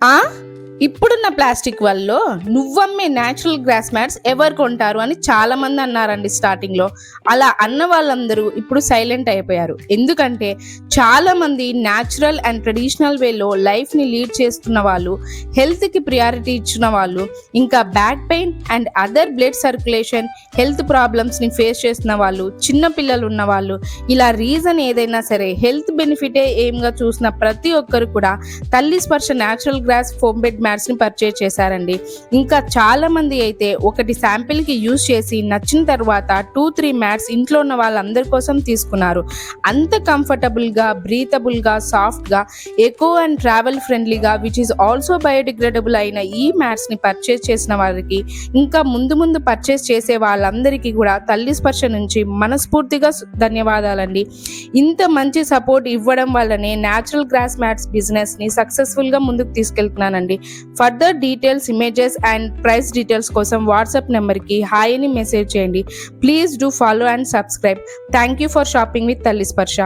ఆ ఇప్పుడున్న ప్లాస్టిక్ వల్ల నువ్వమ్మే న్యాచురల్ గ్రాస్ మ్యాట్స్ ఎవరు కొంటారు అని చాలా మంది అన్నారండి స్టార్టింగ్ లో. అలా అన్న వాళ్ళందరూ ఇప్పుడు సైలెంట్ అయిపోయారు. ఎందుకంటే చాలా మంది న్యాచురల్ అండ్ ట్రెడిషనల్ వేలో లైఫ్ ని లీడ్ చేస్తున్న వాళ్ళు, హెల్త్ కి ప్రియారిటీ ఇచ్చిన వాళ్ళు, ఇంకా back pain and other blood circulation health problems ని ఫేస్ చేస్తున్న వాళ్ళు, చిన్న పిల్లలు ఉన్న వాళ్ళు, ఇలా రీజన్ ఏదైనా సరే హెల్త్ బెనిఫిటే ఏమ్గా చూసిన ప్రతి ఒక్కరు కూడా తల్లి స్పర్శ natural gross foam bed mats ని పర్చేజ్ చేశారండి. ఇంకా చాలా మంది అయితే ఒకటి శాంపిల్ కి యూజ్ చేసి నచ్చిన తర్వాత 2-3 మ్యాట్స్ ఇంట్లో ఉన్న వాళ్ళందరి కోసం తీసుకున్నారు. అంత కంఫర్టబుల్ గా, బ్రీతబుల్ గా, సాఫ్ట్ గా, ఎకో అండ్ ట్రావెల్ ఫ్రెండ్లీగా విచ్ ఈస్ ఆల్సో బయోడిగ్రేడబుల్ అయిన ఈ మ్యాట్స్ ని పర్చేజ్ చేసిన వారికి, ఇంకా ముందు ముందు పర్చేజ్ చేసే వాళ్ళందరికీ కూడా తల్లి స్పర్శ నుంచి మనస్ఫూర్తిగా ధన్యవాదాలండి. ఇంత మంచి సపోర్ట్ ఇవ్వడం వల్లనే న్యాచురల్ గ్రాస్ మ్యాట్స్ బిజినెస్ ని సక్సెస్ఫుల్ గా ముందుకు తీసుకెళ్తున్నానండి. Further details, images and price details కోసం వాట్సాప్ నెంబర్కి హాయ్ అని మెసేజ్ చేయండి. Please do follow and subscribe. Thank you for shopping with Thalli స్పర్శ.